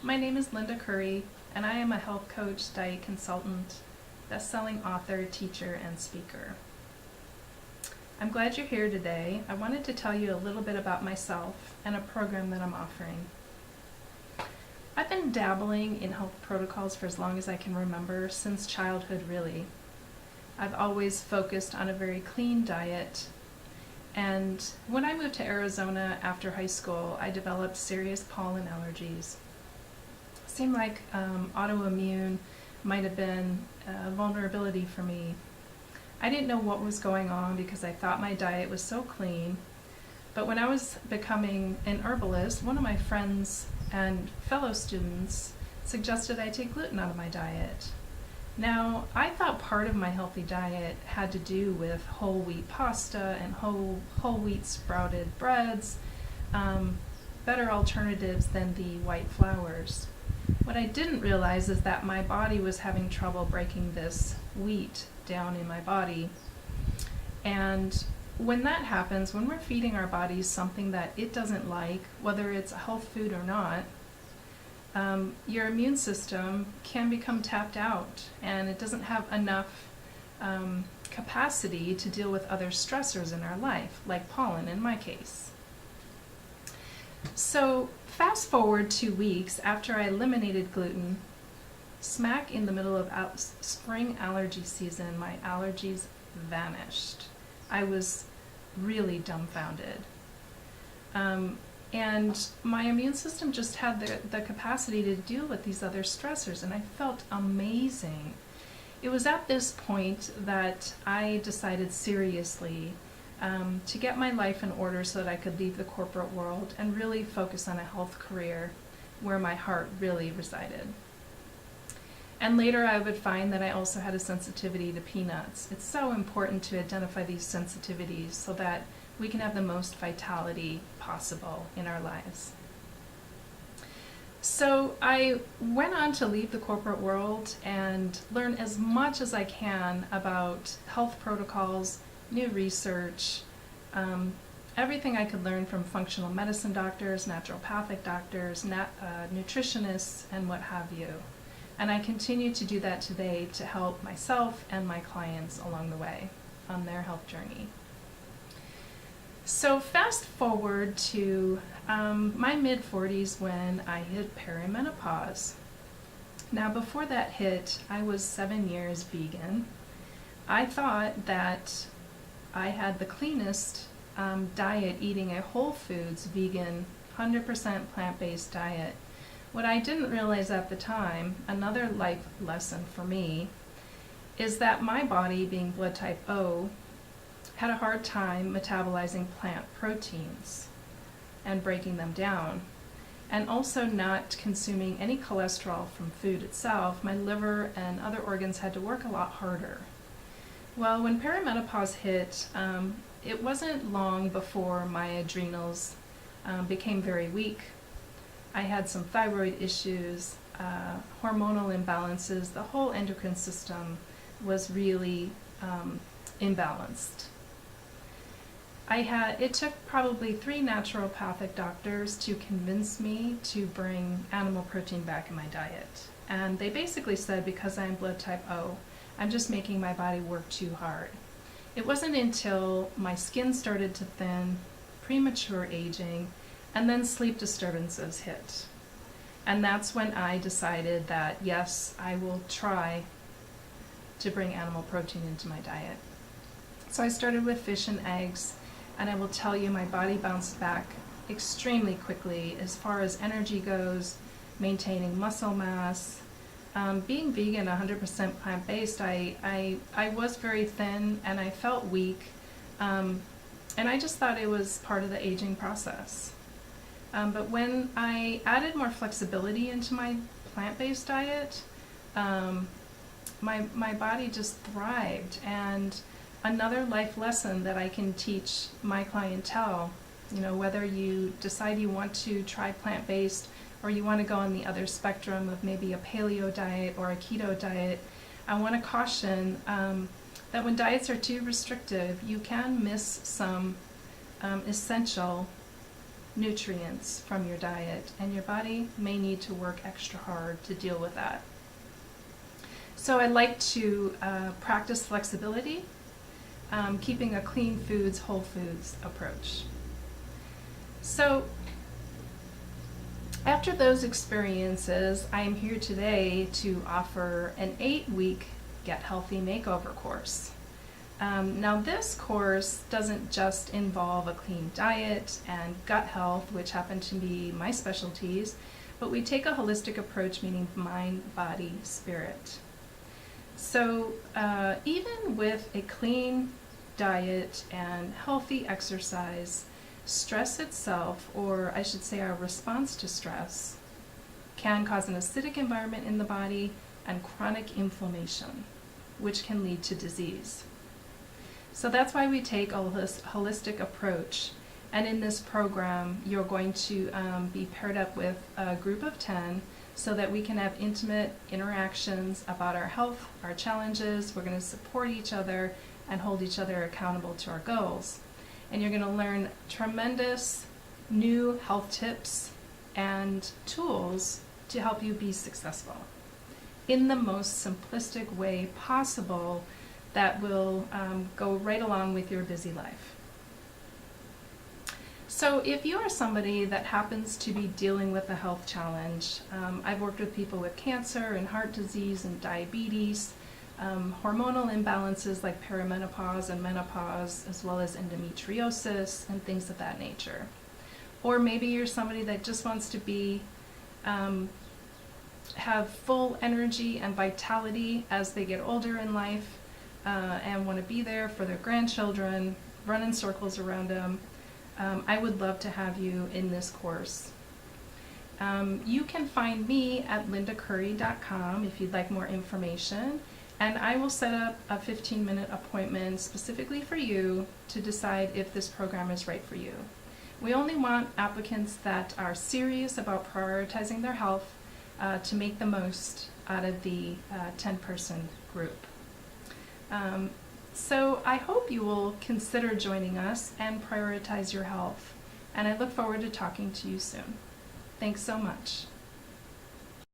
My name is Linda Curry, and I am a health coach, diet consultant, best-selling author, teacher, and speaker. I'm glad you're here today. I wanted to tell you a little bit about myself and a program that I'm offering. I've been dabbling in health protocols for as long as I can remember, since childhood really. I've always focused on a very clean diet, and when I moved to Arizona after high school, I developed serious pollen allergies. Seemed like autoimmune might have been a vulnerability for me. I didn't know what was going on because I thought my diet was so clean. But when I was becoming an herbalist, one of my friends and fellow students suggested I take gluten out of my diet. Now, I thought part of my healthy diet had to do with whole wheat pasta and whole wheat sprouted breads, better alternatives than the white flours. What I didn't realize is that my body was having trouble breaking this wheat down in my body. And when that happens, when we're feeding our bodies something that it doesn't like, whether it's a health food or not, your immune system can become tapped out, and it doesn't have enough capacity to deal with other stressors in our life, like pollen in my case. So fast forward 2 weeks after I eliminated gluten, smack in the middle of spring allergy season, my allergies vanished. I was really dumbfounded. And my immune system just had the capacity to deal with these other stressors, and I felt amazing. It was at this point that I decided seriously to get my life in order so that I could leave the corporate world and really focus on a health career where my heart really resided. And later I would find that I also had a sensitivity to peanuts. It's so important to identify these sensitivities so that we can have the most vitality possible in our lives. So I went on to leave the corporate world and learn as much as I can about health protocols, new research, everything I could learn from functional medicine doctors, naturopathic doctors, nutritionists, and what have you. And I continue to do that today to help myself and my clients along the way on their health journey. So fast forward to my mid-40s when I hit perimenopause. Now before that hit, I was 7 years vegan. I thought that I had the cleanest diet, eating a whole foods, vegan, 100% plant-based diet. What I didn't realize at the time, another life lesson for me, is that my body, being blood type O, had a hard time metabolizing plant proteins and breaking them down, and also not consuming any cholesterol from food itself. My liver and other organs had to work a lot harder. Well, when perimenopause hit, it wasn't long before my adrenals became very weak. I had some thyroid issues, hormonal imbalances. The whole endocrine system was really imbalanced. It took probably 3 naturopathic doctors to convince me to bring animal protein back in my diet. And they basically said, because I'm blood type O, I'm just making my body work too hard. It wasn't until my skin started to thin, premature aging, and then sleep disturbances hit. And that's when I decided that, yes, I will try to bring animal protein into my diet. So I started with fish and eggs, and I will tell you my body bounced back extremely quickly as far as energy goes, maintaining muscle mass. Being vegan, 100% plant-based, I was very thin and I felt weak, and I just thought it was part of the aging process. But when I added more flexibility into my plant-based diet, my body just thrived. And another life lesson that I can teach my clientele, whether you decide you want to try plant-based or you want to go on the other spectrum of maybe a paleo diet or a keto diet, I want to caution that when diets are too restrictive, you can miss some essential nutrients from your diet, and your body may need to work extra hard to deal with that. So I like to practice flexibility, keeping a clean foods, whole foods approach. So after those experiences, I am here today to offer an 8-week Get Healthy Makeover course. Now this course doesn't just involve a clean diet and gut health, which happen to be my specialties, but we take a holistic approach, meaning mind, body, spirit. So even with a clean diet and healthy exercise, stress itself, or I should say our response to stress, can cause an acidic environment in the body and chronic inflammation, which can lead to disease. So that's why we take a holistic approach. And in this program, you're going to be paired up with a group of 10 so that we can have intimate interactions about our health, our challenges. We're going to support each other and hold each other accountable to our goals. And you're going to learn tremendous new health tips and tools to help you be successful in the most simplistic way possible that will go right along with your busy life. So if you are somebody that happens to be dealing with a health challenge, I've worked with people with cancer and heart disease and diabetes, hormonal imbalances like perimenopause and menopause, as well as endometriosis and things of that nature. Or maybe you're somebody that just wants to be have full energy and vitality as they get older in life, and want to be there for their grandchildren, run in circles around them. I would love to have you in this course. You can find me at lindacurry.com if you'd like more information, and I will set up a 15-minute appointment specifically for you to decide if this program is right for you. We only want applicants that are serious about prioritizing their health to make the most out of the 10-person group. So I hope you will consider joining us and prioritize your health. And I look forward to talking to you soon. Thanks so much.